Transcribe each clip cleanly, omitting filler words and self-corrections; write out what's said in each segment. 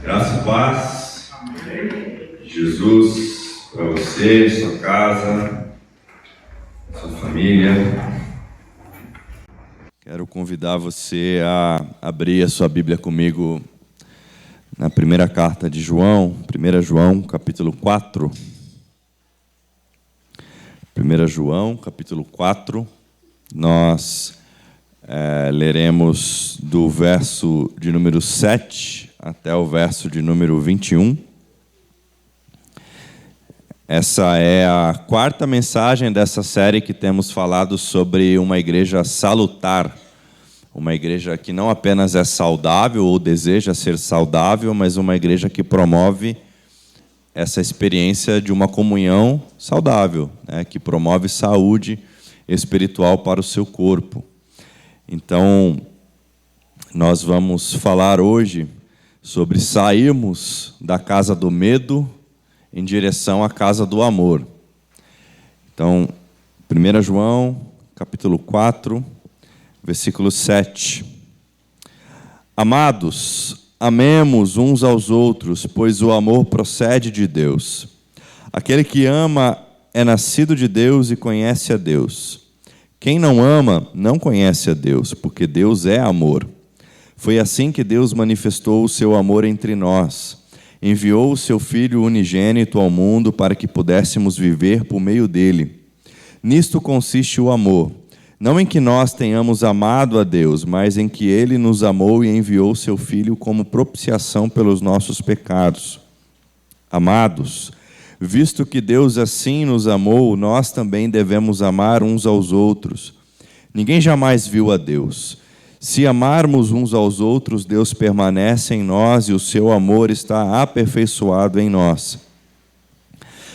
Graça e paz. Jesus para você, sua casa, sua família. Quero convidar você a abrir a sua Bíblia comigo na primeira carta de João, 1 João, capítulo 4. 1 João, capítulo 4, nós leremos do verso de número 7 até o verso de número 21. Essa é a quarta mensagem dessa série que temos falado sobre uma igreja salutar. Uma igreja que não apenas é saudável ou deseja ser saudável, mas uma igreja que promove essa experiência de uma comunhão saudável, né, que promove saúde espiritual para o seu corpo. Então, nós vamos falar hoje sobre sairmos da casa do medo em direção à casa do amor. Então, 1 João, capítulo 4, versículo 7. Amados, amemos uns aos outros, pois o amor procede de Deus. Aquele que ama é nascido de Deus e conhece a Deus. Quem não ama não conhece a Deus, porque Deus é amor. Foi assim que Deus manifestou o seu amor entre nós. Enviou o seu Filho unigênito ao mundo para que pudéssemos viver por meio dele. Nisto consiste o amor. Não em que nós tenhamos amado a Deus, mas em que Ele nos amou e enviou o seu Filho como propiciação pelos nossos pecados. Amados, visto que Deus assim nos amou, nós também devemos amar uns aos outros. Ninguém jamais viu a Deus. Se amarmos uns aos outros, Deus permanece em nós e o seu amor está aperfeiçoado em nós.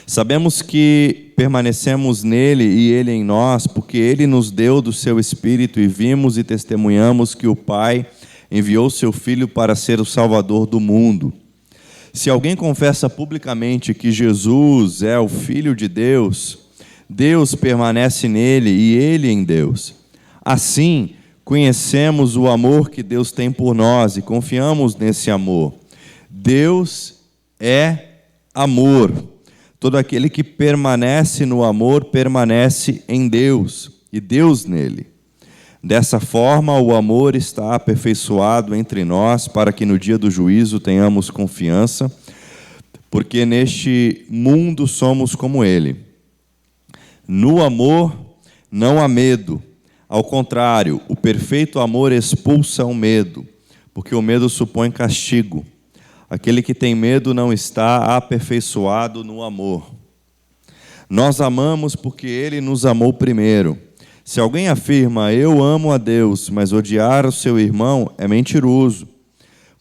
Sabemos que permanecemos nele e ele em nós, porque ele nos deu do seu Espírito e vimos e testemunhamos que o Pai enviou seu Filho para ser o Salvador do mundo. Se alguém confessa publicamente que Jesus é o Filho de Deus, Deus permanece nele e ele em Deus. Assim, conhecemos o amor que Deus tem por nós e confiamos nesse amor. Deus é amor. Todo aquele que permanece no amor permanece em Deus e Deus nele. Dessa forma, o amor está aperfeiçoado entre nós para que no dia do juízo tenhamos confiança, porque neste mundo somos como ele. No amor não há medo. Ao contrário, o perfeito amor expulsa o medo, porque o medo supõe castigo. Aquele que tem medo não está aperfeiçoado no amor. Nós amamos porque ele nos amou primeiro. Se alguém afirma, eu amo a Deus, mas odiar o seu irmão, é mentiroso.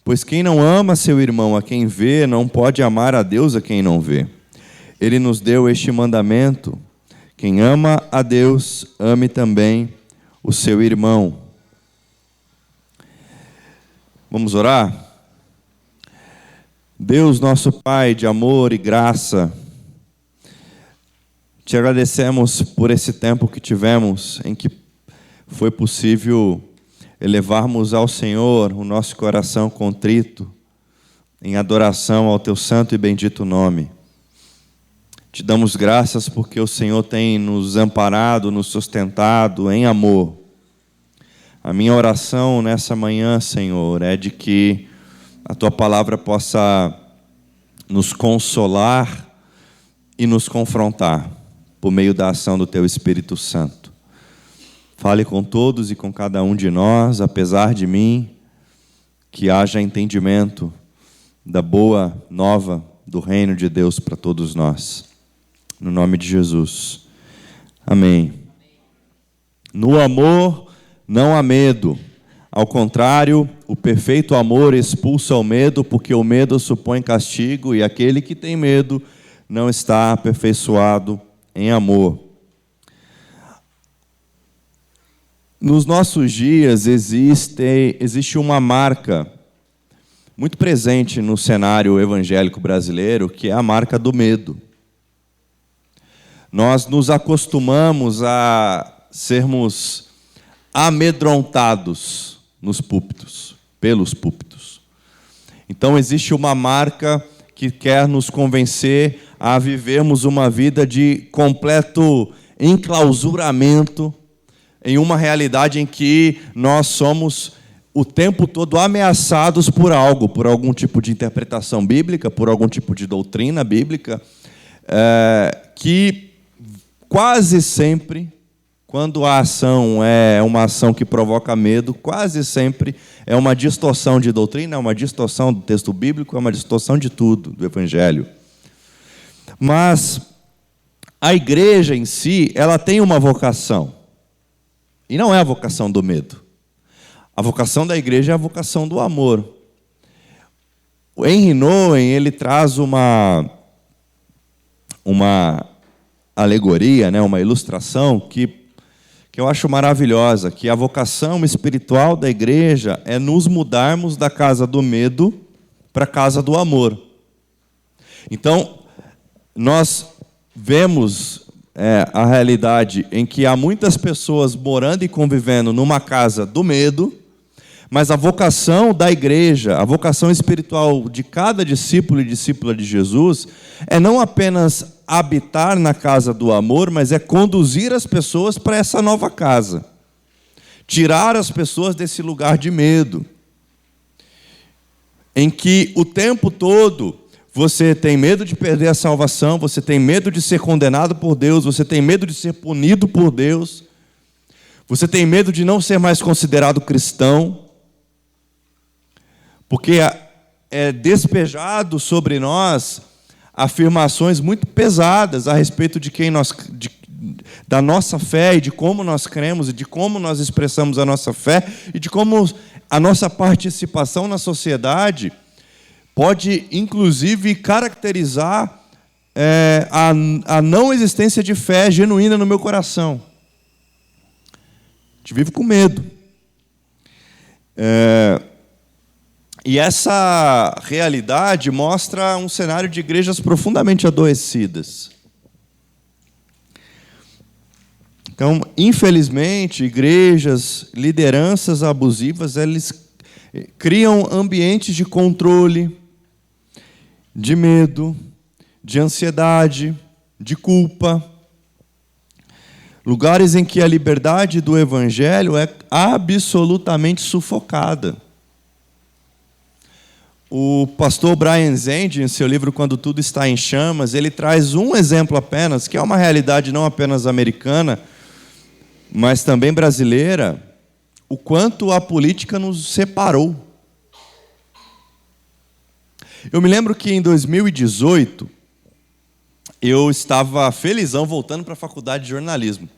Pois quem não ama seu irmão a quem vê, não pode amar a Deus a quem não vê. Ele nos deu este mandamento: quem ama a Deus, ame também o seu irmão. Vamos orar? Deus, nosso Pai de amor e graça, te agradecemos por esse tempo que tivemos em que foi possível elevarmos ao Senhor o nosso coração contrito em adoração ao teu santo e bendito nome. Te damos graças porque o Senhor tem nos amparado, nos sustentado em amor. A minha oração nessa manhã, Senhor, é de que a tua palavra possa nos consolar e nos confrontar por meio da ação do teu Espírito Santo. Fale com todos e com cada um de nós, apesar de mim, que haja entendimento da boa nova do reino de Deus para todos nós. No nome de Jesus. Amém. No amor não há medo. Ao contrário, o perfeito amor expulsa o medo, porque o medo supõe castigo, e aquele que tem medo não está aperfeiçoado em amor. Nos nossos dias existe uma marca muito presente no cenário evangélico brasileiro, que é a marca do medo. Nós nos acostumamos a sermos amedrontados nos púlpitos, pelos púlpitos. Então existe uma marca que quer nos convencer a vivermos uma vida de completo enclausuramento em uma realidade em que nós somos o tempo todo ameaçados por algo, por algum tipo de interpretação bíblica, por algum tipo de doutrina bíblica, que quase sempre, quando a ação é uma ação que provoca medo, quase sempre é uma distorção de doutrina, é uma distorção do texto bíblico, é uma distorção de tudo, do Evangelho. Mas a igreja em si, ela tem uma vocação. E não é a vocação do medo. A vocação da igreja é a vocação do amor. O Henry Nouwen, ele traz uma alegoria, né, uma ilustração que eu acho maravilhosa, que a vocação espiritual da igreja é nos mudarmos da casa do medo para a casa do amor. Então, nós vemos a realidade em que há muitas pessoas morando e convivendo numa casa do medo, mas a vocação da igreja, a vocação espiritual de cada discípulo e discípula de Jesus, é não apenas habitar na casa do amor, mas é conduzir as pessoas para essa nova casa. Tirar as pessoas desse lugar de medo, em que o tempo todo você tem medo de perder a salvação, você tem medo de ser condenado por Deus, você tem medo de ser punido por Deus, você tem medo de não ser mais considerado cristão, porque é despejado sobre nós afirmações muito pesadas a respeito de da nossa fé e de como nós cremos e de como nós expressamos a nossa fé e de como a nossa participação na sociedade pode, inclusive, caracterizar a não existência de fé genuína no meu coração. A gente vive com medo. E essa realidade mostra um cenário de igrejas profundamente adoecidas. Então, infelizmente, igrejas, lideranças abusivas, eles criam ambientes de controle, de medo, de ansiedade, de culpa. Lugares em que a liberdade do Evangelho é absolutamente sufocada. O pastor Brian Zend, em seu livro Quando Tudo Está em Chamas, ele traz um exemplo apenas, que é uma realidade não apenas americana, mas também brasileira, o quanto a política nos separou. Eu me lembro que em 2018, eu estava felizão voltando para a faculdade de jornalismo.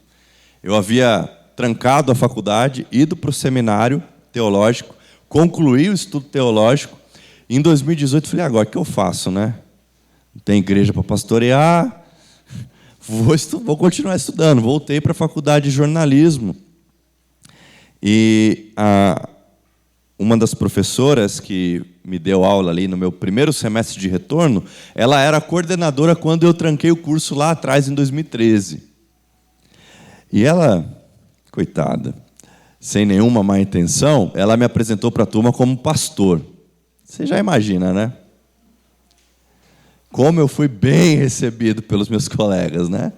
Eu havia trancado a faculdade, ido para o seminário teológico, concluí o estudo teológico. Em 2018, falei, agora o que eu faço, né? Não tem igreja para pastorear, vou continuar estudando. Voltei para a faculdade de jornalismo. E uma das professoras que me deu aula ali no meu primeiro semestre de retorno, ela era coordenadora quando eu tranquei o curso lá atrás, em 2013. E ela, coitada, sem nenhuma má intenção, ela me apresentou para a turma como pastor. Você já imagina, né? Como eu fui bem recebido pelos meus colegas, né?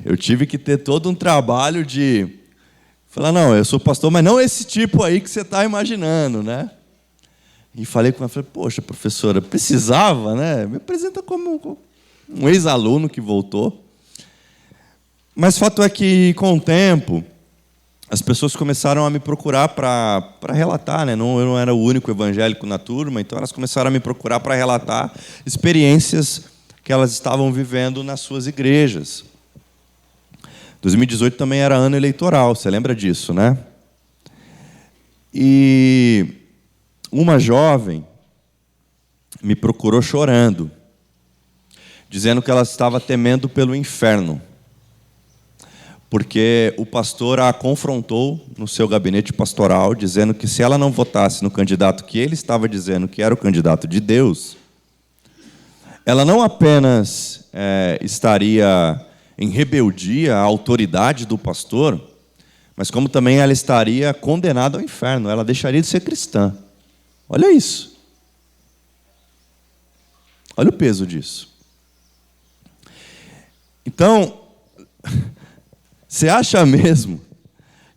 Eu tive que ter todo um trabalho de falar, não, eu sou pastor, mas não esse tipo aí que você está imaginando, né? E falei com ela, falei, poxa, professora, precisava, né? Me apresenta como um ex-aluno que voltou. Mas fato é que, com o tempo, as pessoas começaram a me procurar para relatar, né? Eu não era o único evangélico na turma, então elas começaram a me procurar para relatar experiências que elas estavam vivendo nas suas igrejas. 2018 também era ano eleitoral, você lembra disso, né? E uma jovem me procurou chorando, dizendo que ela estava temendo pelo inferno, porque o pastor a confrontou no seu gabinete pastoral, dizendo que se ela não votasse no candidato que ele estava dizendo que era o candidato de Deus, ela não apenas estaria em rebeldia à autoridade do pastor, mas como também ela estaria condenada ao inferno, ela deixaria de ser cristã. Olha isso. Olha o peso disso. Então, você acha mesmo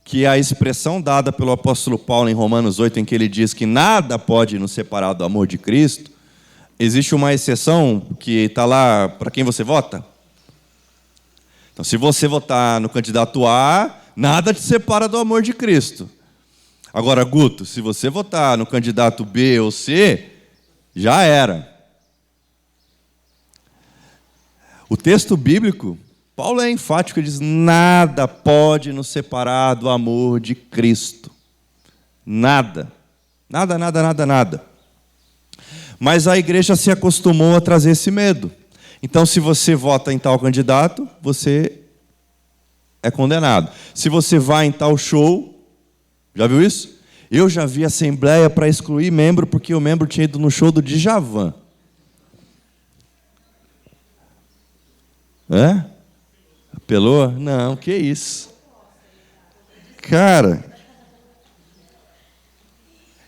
que a expressão dada pelo apóstolo Paulo em Romanos 8, em que ele diz que nada pode nos separar do amor de Cristo, existe uma exceção que está lá para quem você vota? Então, se você votar no candidato A, nada te separa do amor de Cristo. Agora, Guto, se você votar no candidato B ou C, já era. O texto bíblico, Paulo é enfático, ele diz: nada pode nos separar do amor de Cristo. Nada. Nada, nada, nada, nada. Mas a igreja se acostumou a trazer esse medo. Então, se você vota em tal candidato, você é condenado. Se você vai em tal show, já viu isso? Eu já vi assembleia para excluir membro, porque o membro tinha ido no show do Djavan. É? Apelou? Não, que isso. Cara.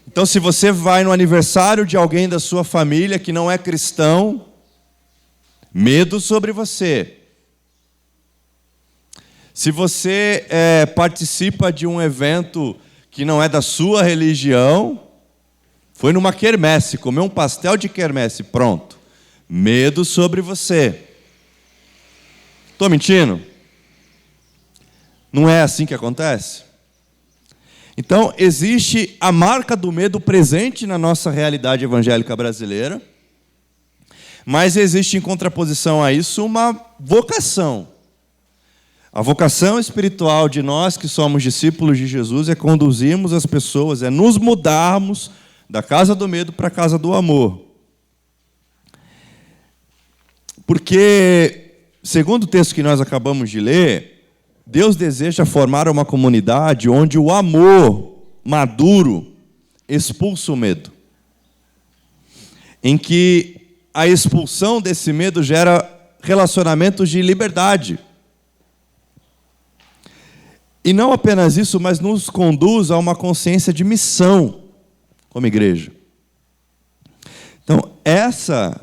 Então, se você vai no aniversário de alguém da sua família que não é cristão, medo sobre você. Se você participa de um evento que não é da sua religião, foi numa quermesse, comeu um pastel de quermesse, pronto. Medo sobre você. Estou mentindo? Não é assim que acontece? Então, existe a marca do medo presente na nossa realidade evangélica brasileira, mas existe em contraposição a isso uma vocação. A vocação espiritual de nós que somos discípulos de Jesus é conduzirmos as pessoas, é nos mudarmos da casa do medo para a casa do amor. Porque, segundo o texto que nós acabamos de ler, Deus deseja formar uma comunidade onde o amor maduro expulsa o medo. Em que a expulsão desse medo gera relacionamentos de liberdade. E não apenas isso, mas nos conduz a uma consciência de missão como igreja. Então, essa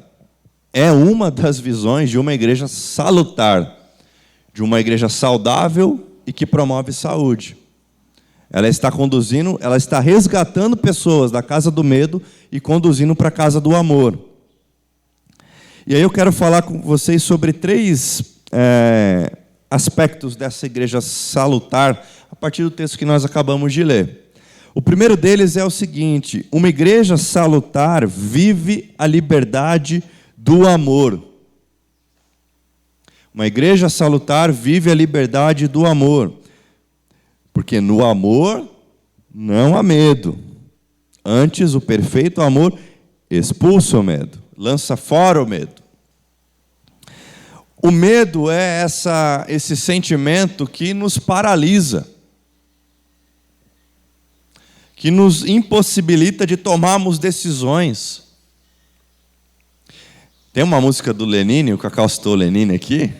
é uma das visões de uma igreja salutar, de uma igreja saudável e que promove saúde. Ela está resgatando pessoas da casa do medo e conduzindo para a casa do amor. E aí eu quero falar com vocês sobre três aspectos dessa igreja salutar, a partir do texto que nós acabamos de ler. O primeiro deles é o seguinte: uma igreja salutar vive a liberdade do amor. Uma igreja salutar vive a liberdade do amor. Porque no amor não há medo. Antes, o perfeito amor expulsa o medo, lança fora o medo. O medo é esse sentimento que nos paralisa, que nos impossibilita de tomarmos decisões. Tem uma música do Lenine, o Cacau citou o Lenine aqui.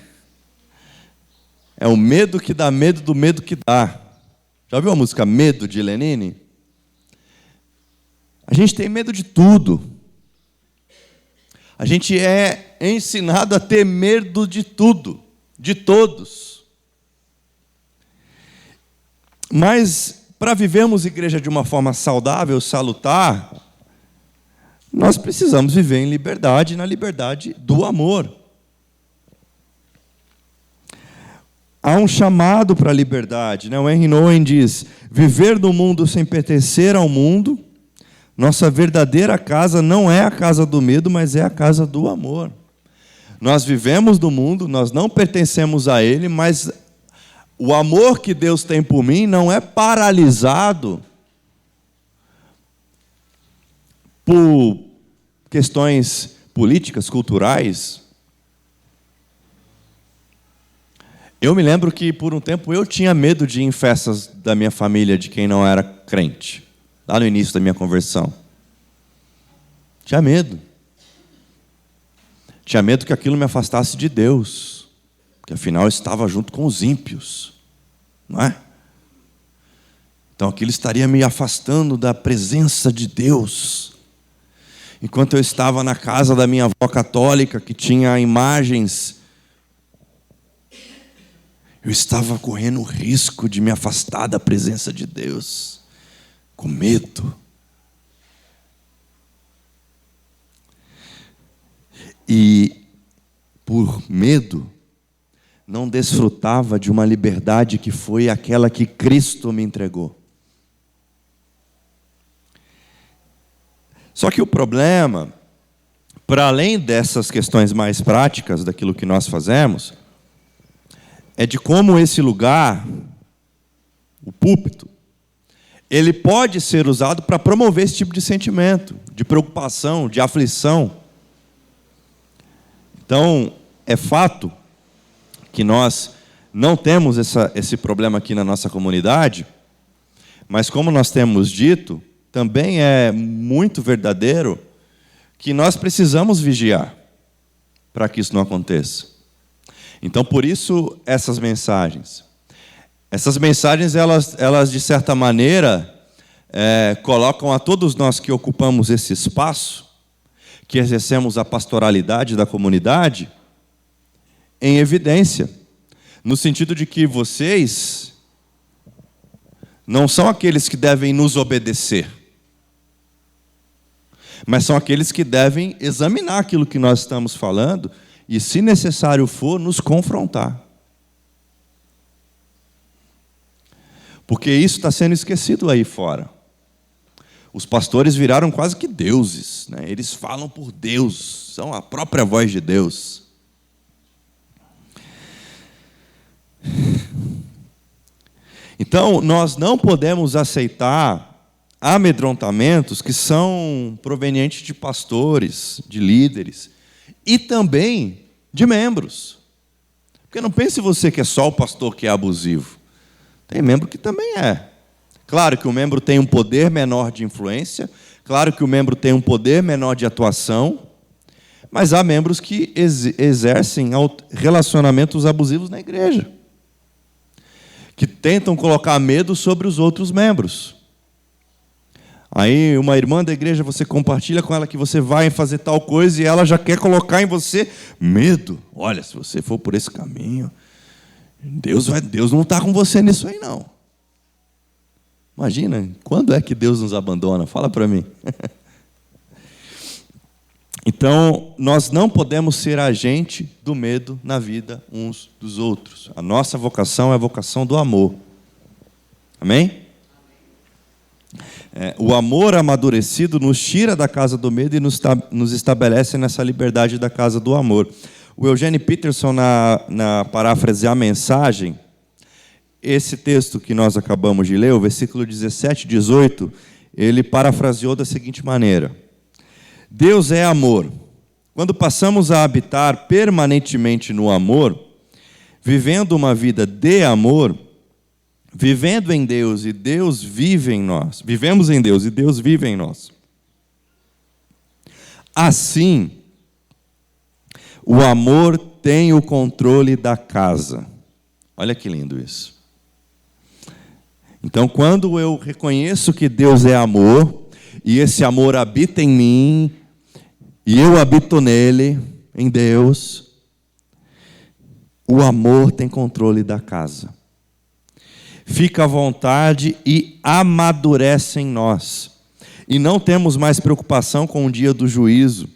É o medo que dá medo do medo que dá. Já ouviu a música Medo, de Lenine? A gente tem medo de tudo. A gente é ensinado a ter medo de tudo, de todos. Mas, para vivermos igreja de uma forma saudável, salutar, nós precisamos viver em liberdade, na liberdade do amor. Há um chamado para a liberdade, né? O Henry Nouwen diz: viver no mundo sem pertencer ao mundo, nossa verdadeira casa não é a casa do medo, mas é a casa do amor. Nós vivemos no mundo, nós não pertencemos a ele, mas o amor que Deus tem por mim não é paralisado por questões políticas, culturais. Eu me lembro que, por um tempo, eu tinha medo de ir em festas da minha família de quem não era crente, lá no início da minha conversão. Tinha medo. Tinha medo que aquilo me afastasse de Deus, que afinal eu estava junto com os ímpios, não é? Então aquilo estaria me afastando da presença de Deus. enquanto eu estava na casa da minha avó católica, que tinha imagens, eu estava correndo o risco de me afastar da presença de Deus, com medo. E, por medo, não desfrutava de uma liberdade que foi aquela que Cristo me entregou. Só que o problema, para além dessas questões mais práticas daquilo que nós fazemos, é de como esse lugar, o púlpito, ele pode ser usado para promover esse tipo de sentimento, de preocupação, de aflição. Então, é fato que nós não temos esse problema aqui na nossa comunidade, mas como nós temos dito, também é muito verdadeiro que nós precisamos vigiar para que isso não aconteça. Então, por isso, essas mensagens, elas de certa maneira, colocam a todos nós que ocupamos esse espaço, que exercemos a pastoralidade da comunidade, em evidência, no sentido de que vocês não são aqueles que devem nos obedecer, mas são aqueles que devem examinar aquilo que nós estamos falando e, se necessário for, nos confrontar. Porque isso está sendo esquecido aí fora. Os pastores viraram quase que deuses, né? Eles falam por Deus, são a própria voz de Deus. Então, nós não podemos aceitar amedrontamentos que são provenientes de pastores, de líderes e também de membros. Porque não pense você que é só o pastor que é abusivo. Tem membro que também é. Claro que o membro tem um poder menor de influência, claro que o membro tem um poder menor de atuação, mas há membros que exercem relacionamentos abusivos na igreja, que tentam colocar medo sobre os outros membros. Aí uma irmã da igreja, você compartilha com ela que você vai fazer tal coisa e ela já quer colocar em você medo. Olha, se você for por esse caminho, Deus não está com você nisso aí não. Imagina, quando é que Deus nos abandona? Fala para mim. Então, nós não podemos ser agente do medo na vida uns dos outros. A nossa vocação é a vocação do amor. Amém? O amor amadurecido nos tira da casa do medo e nos estabelece nessa liberdade da casa do amor. O Eugene Peterson, na paráfrase A Mensagem, esse texto que nós acabamos de ler, o versículo 17 e 18, ele parafraseou da seguinte maneira: Deus é amor. Quando passamos a habitar permanentemente no amor, vivendo uma vida de amor, vivendo em Deus e Deus vive em nós, vivemos em Deus e Deus vive em nós. Assim, o amor tem o controle da casa. Olha que lindo isso. Então, quando eu reconheço que Deus é amor, e esse amor habita em mim, e eu habito nele, em Deus, o amor tem controle da casa. Fica à vontade e amadurece em nós. E não temos mais preocupação com o dia do juízo.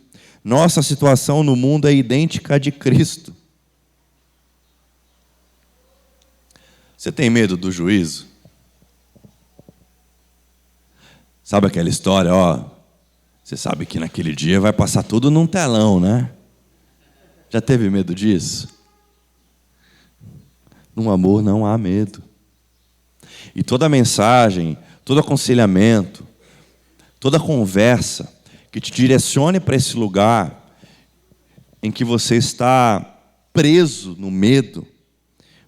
Nossa situação no mundo é idêntica à de Cristo. Você tem medo do juízo? Sabe aquela história, você sabe que naquele dia vai passar tudo num telão, né? Já teve medo disso? No amor não há medo. E toda mensagem, todo aconselhamento, toda conversa que te direcione para esse lugar em que você está preso no medo,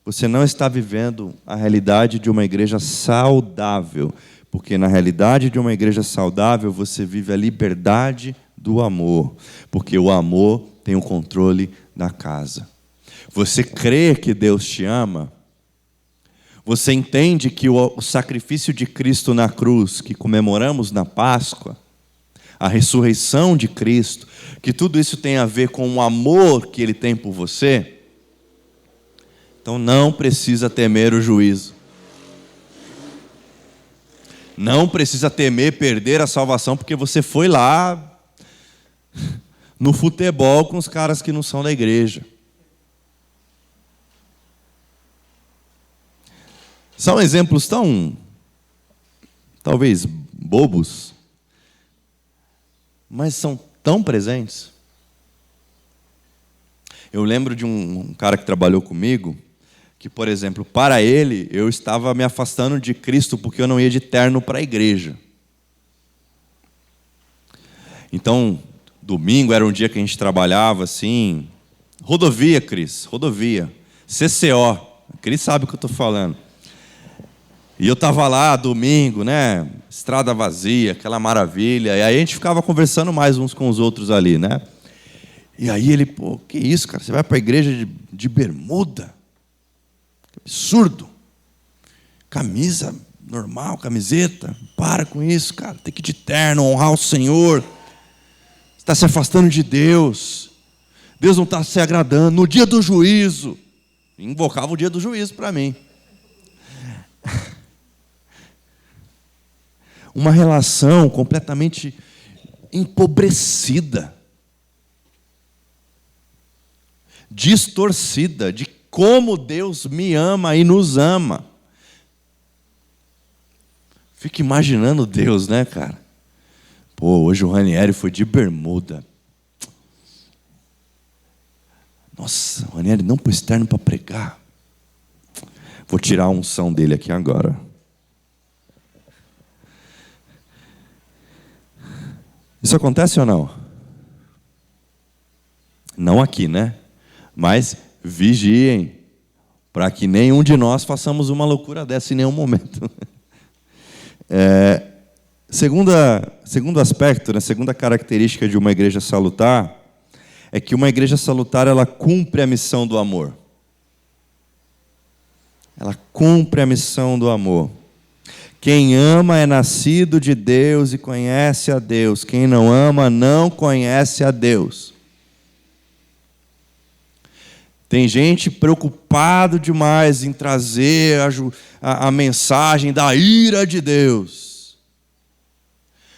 você não está vivendo a realidade de uma igreja saudável. Porque na realidade de uma igreja saudável, você vive a liberdade do amor. Porque o amor tem o controle da casa. Você crê que Deus te ama? Você entende que o sacrifício de Cristo na cruz, que comemoramos na Páscoa, a ressurreição de Cristo, que tudo isso tem a ver com o amor que Ele tem por você, então não precisa temer o juízo. Não precisa temer perder a salvação, porque você foi lá no futebol com os caras que não são da igreja. São exemplos tão, talvez, bobos, mas são tão presentes. Eu lembro de um cara que trabalhou comigo, que, por exemplo, para ele, eu estava me afastando de Cristo porque eu não ia de terno para a igreja. Então, domingo era um dia que a gente trabalhava assim, rodovia, Cris, rodovia, CCO, Cris sabe o que eu estou falando. E eu estava lá, domingo, né, estrada vazia, aquela maravilha, e aí a gente ficava conversando mais uns com os outros ali, né. E aí ele, pô, que isso, cara, você vai para a igreja de bermuda? Absurdo. Camisa normal, camiseta. Para com isso, cara. Tem que ir de terno, honrar o Senhor. Você está se afastando de Deus. Deus não está se agradando. No dia do juízo. Invocava o dia do juízo para mim. Uma relação completamente empobrecida. Distorcida de como Deus me ama e nos ama. Fico imaginando Deus, né, cara? Pô, hoje o Ranieri foi de bermuda. Nossa, o Ranieri não pôs terno para pregar. Vou tirar a unção dele aqui agora. Isso acontece ou não? Não aqui, né? Mas vigiem, para que nenhum de nós façamos uma loucura dessa em nenhum momento. Segundo aspecto, né, segunda característica de uma igreja salutar, é que uma igreja salutar, ela cumpre a missão do amor. Ela cumpre a missão do amor. Quem ama é nascido de Deus e conhece a Deus. Quem não ama não conhece a Deus. Tem gente preocupado demais em trazer a mensagem da ira de Deus.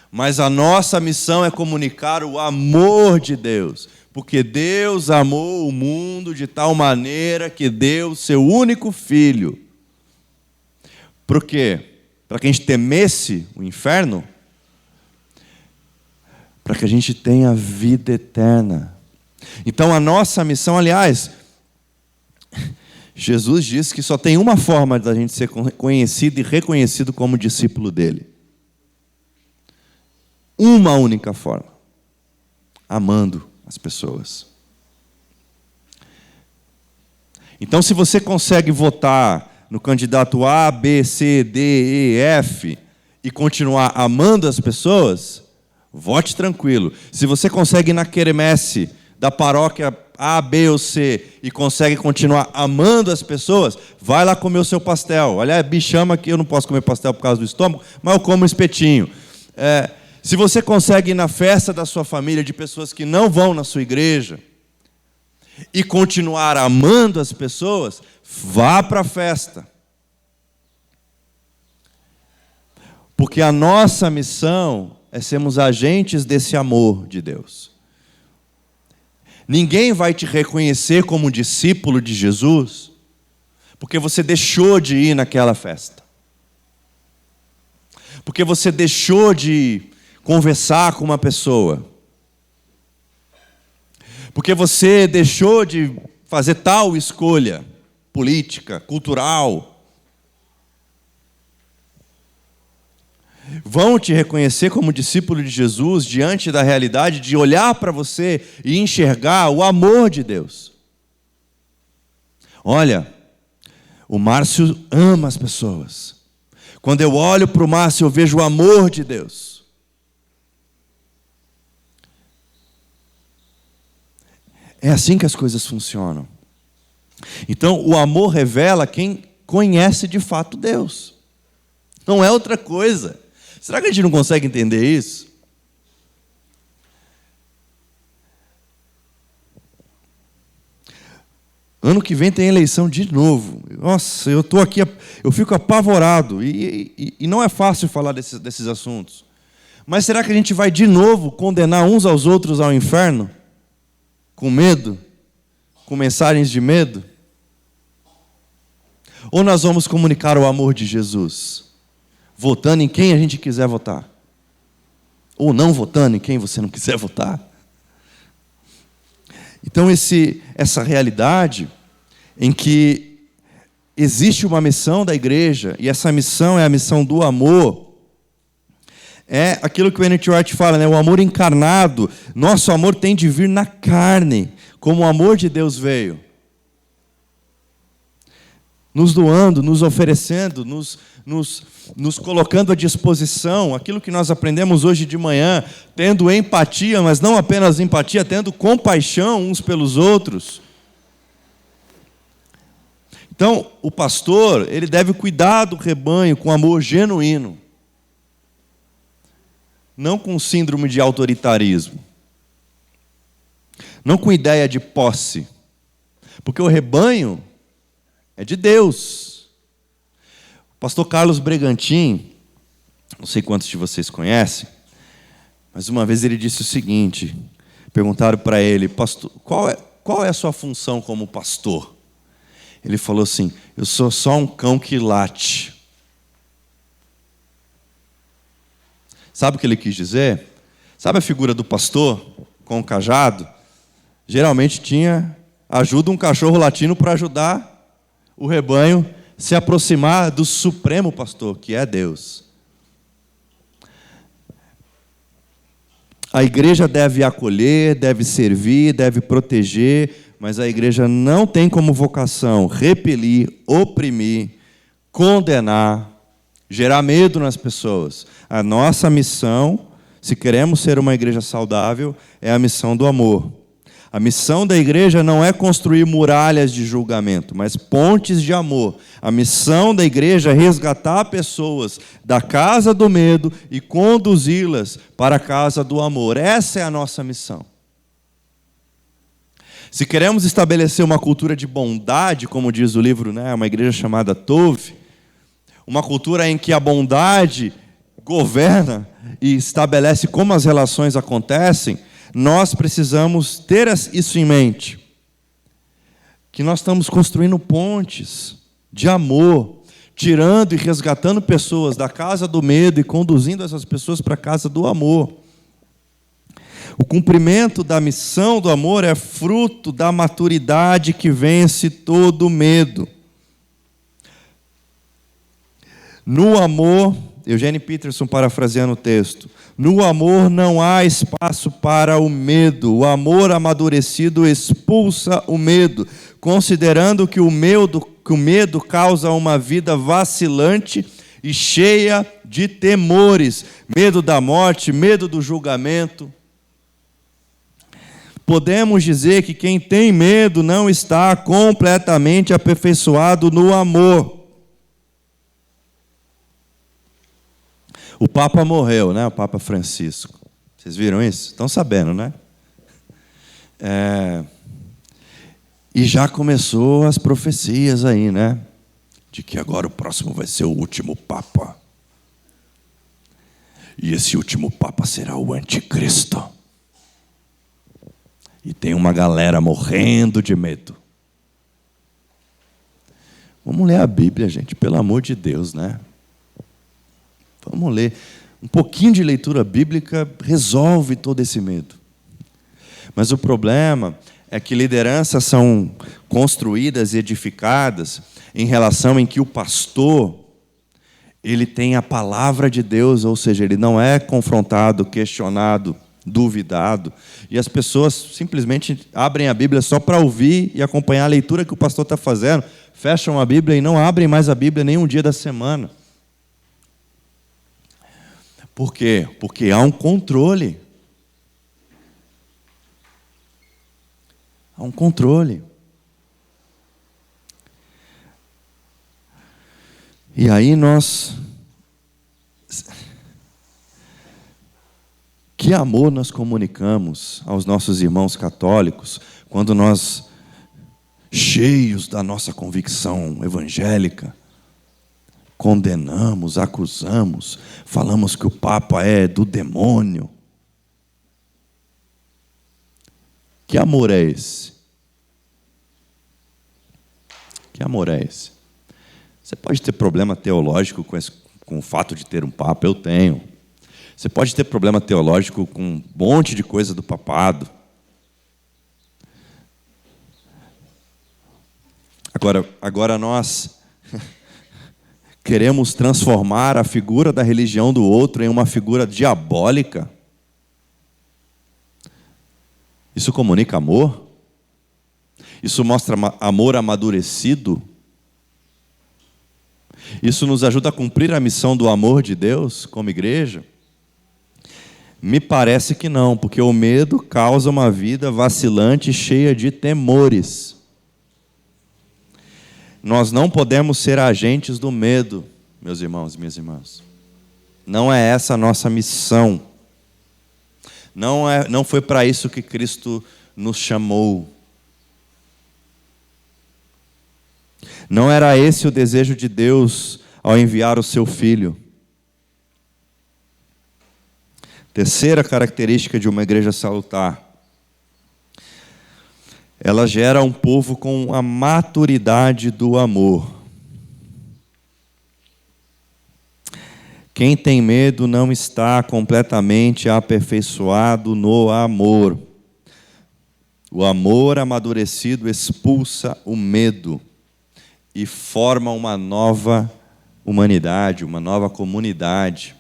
Mas a nossa missão é comunicar o amor de Deus. Porque Deus amou o mundo de tal maneira que deu seu único filho. Por quê? Para que a gente temesse o inferno? Para que a gente tenha vida eterna. Então a nossa missão, aliás, Jesus disse que só tem uma forma da gente ser conhecido e reconhecido como discípulo dele. Uma única forma. Amando as pessoas. Então, se você consegue votar no candidato A, B, C, D, E, F e continuar amando as pessoas, vote tranquilo. Se você consegue ir na quermesse da paróquia A, B ou C e consegue continuar amando as pessoas, vai lá comer o seu pastel. Aliás, me chama que eu não posso comer pastel por causa do estômago, mas eu como um espetinho. Se você consegue ir na festa da sua família de pessoas que não vão na sua igreja e continuar amando as pessoas, vá para a festa. Porque a nossa missão é sermos agentes desse amor de Deus. Ninguém vai te reconhecer como discípulo de Jesus porque você deixou de ir naquela festa. Porque você deixou de conversar com uma pessoa. Porque você deixou de fazer tal escolha política, cultural. Vão te reconhecer como discípulo de Jesus diante da realidade de olhar para você e enxergar o amor de Deus. Olha, o Márcio ama as pessoas. Quando eu olho para o Márcio, eu vejo o amor de Deus. É assim que as coisas funcionam. Então, o amor revela quem conhece de fato Deus. Não é outra coisa. Será que a gente não consegue entender isso? Ano que vem tem eleição de novo. Nossa, eu estou aqui, eu fico apavorado. E não é fácil falar desses assuntos. Mas será que a gente vai de novo condenar uns aos outros ao inferno? Com medo? Com mensagens de medo? Ou nós vamos comunicar o amor de Jesus? Votando em quem a gente quiser votar? Ou não votando em quem você não quiser votar? Então, essa realidade em que existe uma missão da igreja, e essa missão é a missão do amor, é aquilo que o N.T. Wright fala, né? O amor encarnado. Nosso amor tem de vir na carne, como o amor de Deus veio. Nos doando, nos oferecendo, nos colocando à disposição, aquilo que nós aprendemos hoje de manhã, tendo empatia, mas não apenas empatia, tendo compaixão uns pelos outros. Então, o pastor, ele deve cuidar do rebanho com amor genuíno, não com síndrome de autoritarismo, não com ideia de posse, porque o rebanho é de Deus. O pastor Carlos Bregantin, não sei quantos de vocês conhecem, mas uma vez ele disse o seguinte, perguntaram para ele, pastor, qual é a sua função como pastor? Ele falou assim, eu sou só um cão que late. Sabe o que ele quis dizer? Sabe a figura do pastor com o cajado? Geralmente ajuda um cachorro latino para ajudar o rebanho se aproximar do supremo pastor, que é Deus. A igreja deve acolher, deve servir, deve proteger, mas a igreja não tem como vocação repelir, oprimir, condenar, gerar medo nas pessoas. A nossa missão, se queremos ser uma igreja saudável, é a missão do amor. A missão da igreja não é construir muralhas de julgamento, mas pontes de amor. A missão da igreja é resgatar pessoas da casa do medo e conduzi-las para a casa do amor. Essa é a nossa missão. Se queremos estabelecer uma cultura de bondade, como diz o livro, né, uma igreja chamada Tove, uma cultura em que a bondade governa e estabelece como as relações acontecem, nós precisamos ter isso em mente, que nós estamos construindo pontes de amor, tirando e resgatando pessoas da casa do medo e conduzindo essas pessoas para a casa do amor. O cumprimento da missão do amor é fruto da maturidade que vence todo medo. No amor, Eugene Peterson parafraseando o texto, no amor não há espaço para o medo. O amor amadurecido expulsa o medo, considerando que o medo causa uma vida vacilante e cheia de temores. Medo da morte, medo do julgamento. Podemos dizer que quem tem medo não está completamente aperfeiçoado no amor. O Papa morreu, né? O Papa Francisco. Vocês viram isso? Estão sabendo, né? E já começou as profecias aí, né? De que agora o próximo vai ser o último Papa. E esse último Papa será o anticristo. E tem uma galera morrendo de medo. Vamos ler a Bíblia, gente, pelo amor de Deus, né? Vamos ler. Um pouquinho de leitura bíblica resolve todo esse medo. Mas o problema é que lideranças são construídas e edificadas em relação em que o pastor, ele tem a palavra de Deus, ou seja, ele não é confrontado, questionado, duvidado, e as pessoas simplesmente abrem a Bíblia só para ouvir e acompanhar a leitura que o pastor está fazendo, fecham a Bíblia e não abrem mais a Bíblia nenhum dia da semana. Por quê? Porque há um controle. Há um controle. E aí que amor nós comunicamos aos nossos irmãos católicos quando nós cheios da nossa convicção evangélica, condenamos, acusamos, falamos que o Papa é do demônio. Que amor é esse? Que amor é esse? Você pode ter problema teológico com o fato de ter um Papa, eu tenho. Você pode ter problema teológico com um monte de coisa do papado. Agora nós queremos transformar a figura da religião do outro em uma figura diabólica. Isso comunica amor? Isso mostra amor amadurecido? Isso nos ajuda a cumprir a missão do amor de Deus como igreja? Me parece que não, porque o medo causa uma vida vacilante, cheia de temores. Nós não podemos ser agentes do medo, meus irmãos e minhas irmãs. Não é essa a nossa missão. Não foi para isso que Cristo nos chamou. Não era esse o desejo de Deus ao enviar o seu Filho. Terceira característica de uma igreja salutar: ela gera um povo com a maturidade do amor. Quem tem medo não está completamente aperfeiçoado no amor. O amor amadurecido expulsa o medo e forma uma nova humanidade, uma nova comunidade.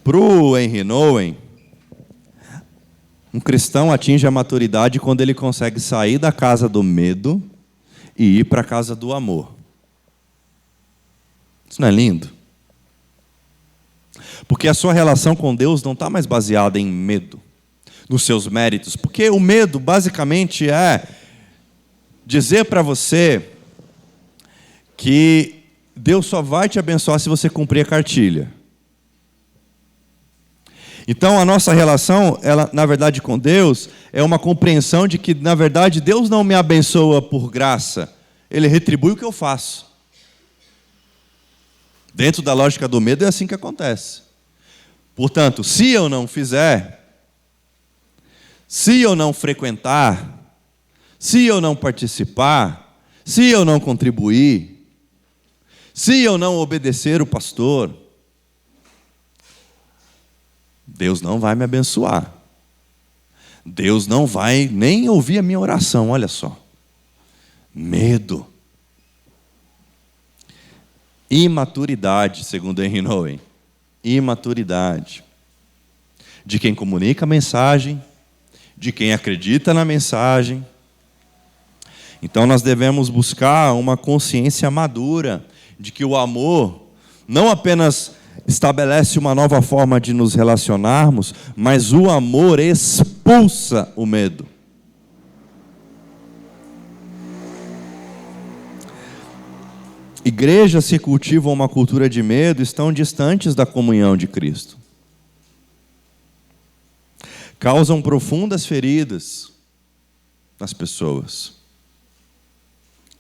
Para o Henry Nouwen, um cristão atinge a maturidade quando ele consegue sair da casa do medo e ir para a casa do amor. Isso não é lindo? Porque a sua relação com Deus não está mais baseada em medo, nos seus méritos. Porque o medo, basicamente, é dizer para você que Deus só vai te abençoar se você cumprir a cartilha. Então, a nossa relação, ela, na verdade, com Deus, é uma compreensão de que, na verdade, Deus não me abençoa por graça. Ele retribui o que eu faço. Dentro da lógica do medo, é assim que acontece. Portanto, se eu não fizer, se eu não frequentar, se eu não participar, se eu não contribuir, se eu não obedecer o pastor, Deus não vai me abençoar. Deus não vai nem ouvir a minha oração, olha só. Medo. Imaturidade, segundo Henry Nouwen. Imaturidade. De quem comunica a mensagem, de quem acredita na mensagem. Então nós devemos buscar uma consciência madura de que o amor não apenas estabelece uma nova forma de nos relacionarmos, mas o amor expulsa o medo. Igrejas que cultivam uma cultura de medo estão distantes da comunhão de Cristo. Causam profundas feridas nas pessoas.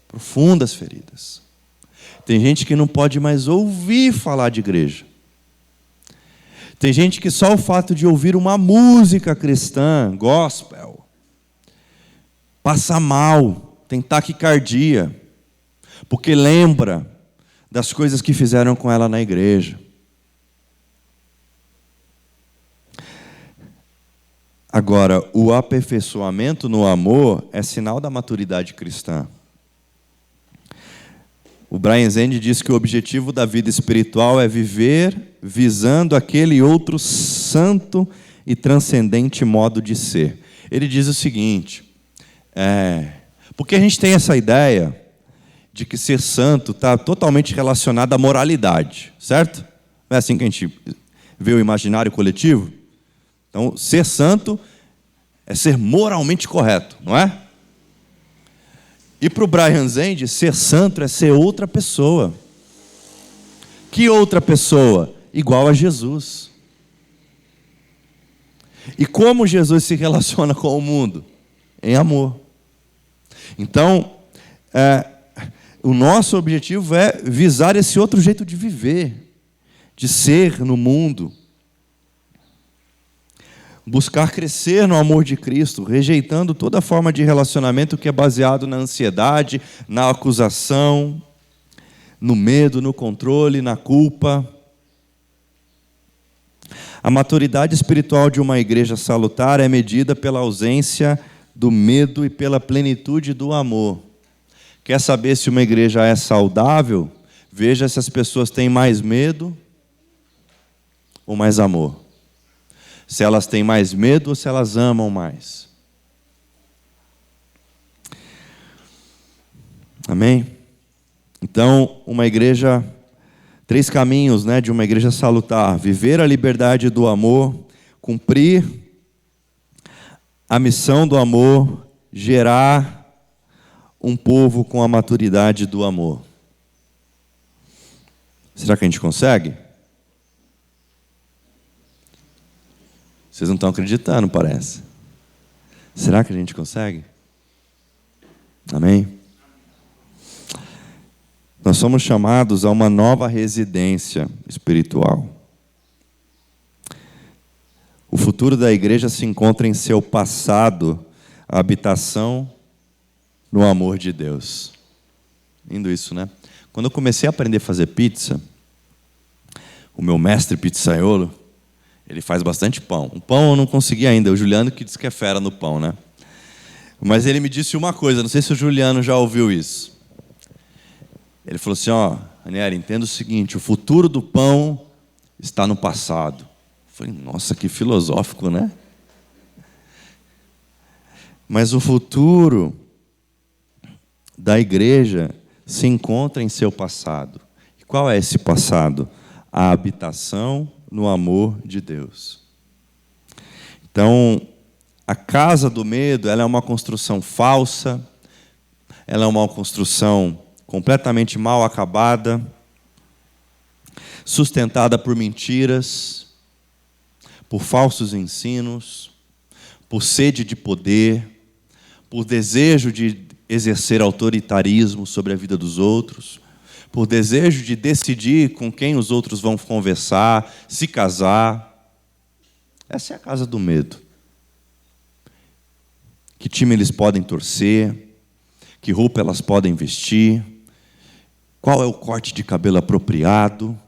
Profundas feridas. Tem gente que não pode mais ouvir falar de igreja. Tem gente que só o fato de ouvir uma música cristã, gospel, passa mal, tem taquicardia, porque lembra das coisas que fizeram com ela na igreja. Agora, o aperfeiçoamento no amor é sinal da maturidade cristã. O Brian Zend diz que o objetivo da vida espiritual é viver visando aquele outro santo e transcendente modo de ser. Ele diz o seguinte, porque a gente tem essa ideia de que ser santo está totalmente relacionado à moralidade, certo? Não é assim que a gente vê o imaginário coletivo? Então, ser santo é ser moralmente correto, não é? E para o Brian Zend, ser santo é ser outra pessoa. Que outra pessoa? Igual a Jesus. E como Jesus se relaciona com o mundo? Em amor. Então, o nosso objetivo é visar esse outro jeito de viver, de ser no mundo. Buscar crescer no amor de Cristo, rejeitando toda forma de relacionamento que é baseado na ansiedade, na acusação, no medo, no controle, na culpa. A maturidade espiritual de uma igreja salutar é medida pela ausência do medo e pela plenitude do amor. Quer saber se uma igreja é saudável? Veja se as pessoas têm mais medo ou mais amor. Se elas têm mais medo ou se elas amam mais. Amém? Então, uma igreja, 3 caminhos, de uma igreja salutar: viver a liberdade do amor, cumprir a missão do amor, gerar um povo com a maturidade do amor. Será que a gente consegue? Vocês não estão acreditando, parece. Será que a gente consegue? Amém? Nós somos chamados a uma nova residência espiritual. O futuro da igreja se encontra em seu passado, a habitação no amor de Deus. Lindo isso, né? Quando eu comecei a aprender a fazer pizza, o meu mestre pizzaiolo, ele faz bastante pão. O pão eu não consegui ainda, o Juliano que diz que é fera no pão, né? Mas ele me disse uma coisa, não sei se o Juliano já ouviu isso. Ele falou assim, Ranieri, entenda o seguinte, o futuro do pão está no passado. Eu falei, nossa, que filosófico, né? Mas o futuro da igreja se encontra em seu passado. E qual é esse passado? A habitação no amor de Deus. Então, a casa do medo, ela é uma construção falsa, ela é uma construção completamente mal acabada, sustentada por mentiras, por falsos ensinos, por sede de poder, por desejo de exercer autoritarismo sobre a vida dos outros, por desejo de decidir com quem os outros vão conversar, se casar. Essa é a casa do medo. Que time eles podem torcer, que roupa elas podem vestir, qual é o corte de cabelo apropriado,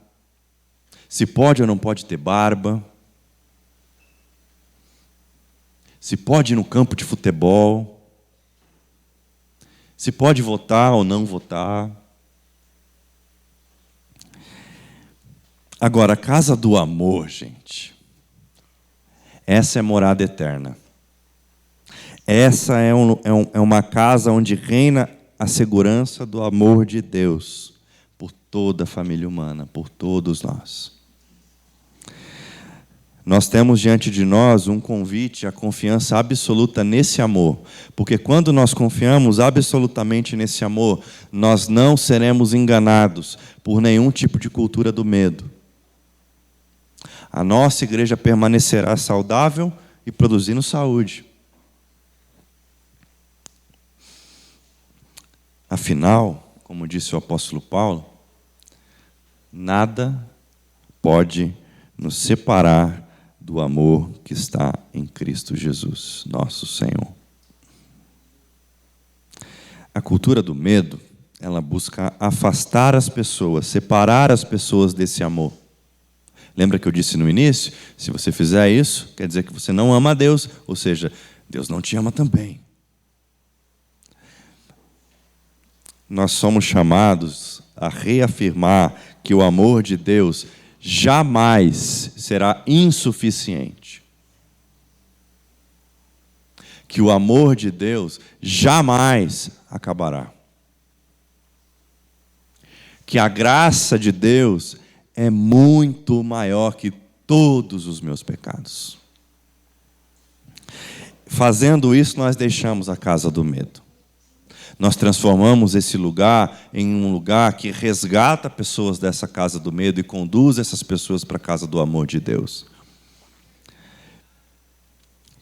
se pode ou não pode ter barba, se pode ir no campo de futebol, se pode votar ou não votar. Agora, a casa do amor, gente, essa é morada eterna. Essa é uma casa onde reina a segurança do amor de Deus por toda a família humana, por todos nós. Nós temos diante de nós um convite à confiança absoluta nesse amor, porque quando nós confiamos absolutamente nesse amor, nós não seremos enganados por nenhum tipo de cultura do medo. A nossa igreja permanecerá saudável e produzindo saúde. Afinal, como disse o apóstolo Paulo, nada pode nos separar do amor que está em Cristo Jesus, nosso Senhor. A cultura do medo, ela busca afastar as pessoas, separar as pessoas desse amor. Lembra que eu disse no início? Se você fizer isso, quer dizer que você não ama a Deus, ou seja, Deus não te ama também. Nós somos chamados a reafirmar que o amor de Deus jamais será insuficiente. Que o amor de Deus jamais acabará. Que a graça de Deus é muito maior que todos os meus pecados. Fazendo isso, nós deixamos a casa do medo. Nós transformamos esse lugar em um lugar que resgata pessoas dessa casa do medo e conduz essas pessoas para a casa do amor de Deus.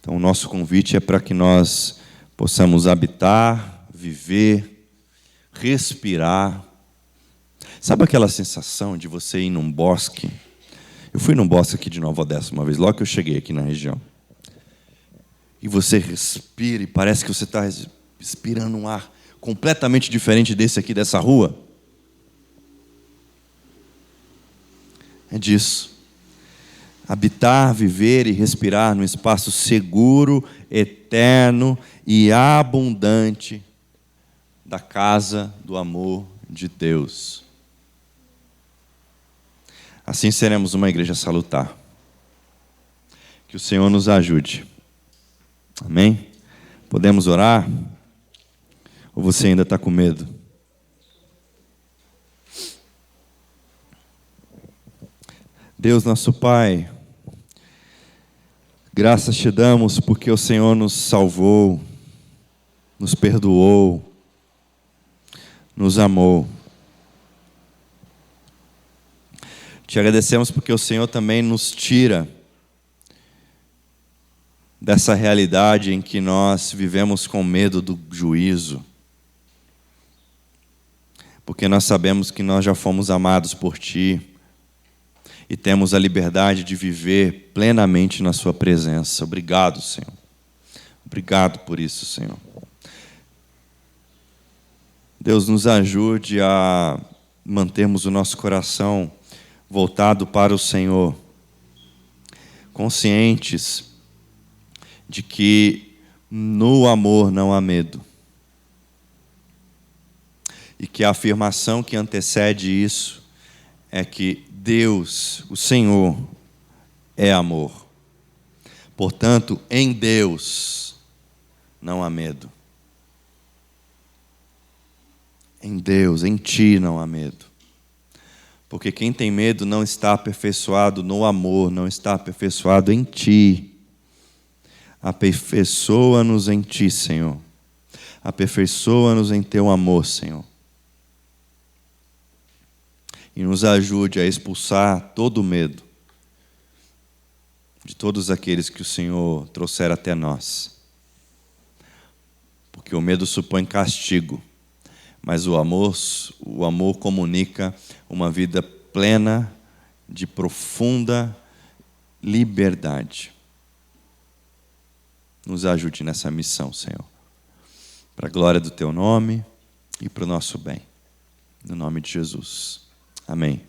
Então, o nosso convite é para que nós possamos habitar, viver, respirar. Sabe aquela sensação de você ir num bosque? Eu fui num bosque aqui de Nova Odessa uma vez, logo que eu cheguei aqui na região. E você respira e parece que você está respirando um ar completamente diferente desse aqui, dessa rua. É disso. Habitar, viver e respirar num espaço seguro, eterno e abundante da casa do amor de Deus. Assim seremos uma igreja salutar. Que o Senhor nos ajude. Amém? Podemos orar? Ou você ainda está com medo? Deus nosso Pai, graças te damos porque o Senhor nos salvou, nos perdoou, nos amou. Te agradecemos porque o Senhor também nos tira dessa realidade em que nós vivemos com medo do juízo. Porque nós sabemos que nós já fomos amados por Ti e temos a liberdade de viver plenamente na Sua presença. Obrigado, Senhor. Obrigado por isso, Senhor. Deus, nos ajude a mantermos o nosso coração voltado para o Senhor, conscientes de que no amor não há medo. E que a afirmação que antecede isso é que Deus, o Senhor, é amor. Portanto, em Deus não há medo. Em Deus, em Ti não há medo. Porque quem tem medo não está aperfeiçoado no amor, não está aperfeiçoado em Ti. Aperfeiçoa-nos em Ti, Senhor. Aperfeiçoa-nos em Teu amor, Senhor. E nos ajude a expulsar todo o medo de todos aqueles que o Senhor trouxer até nós. Porque o medo supõe castigo, mas o amor comunica uma vida plena de profunda liberdade. Nos ajude nessa missão, Senhor, para a glória do Teu nome e para o nosso bem. No nome de Jesus. Amém.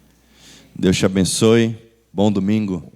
Deus te abençoe. Bom domingo.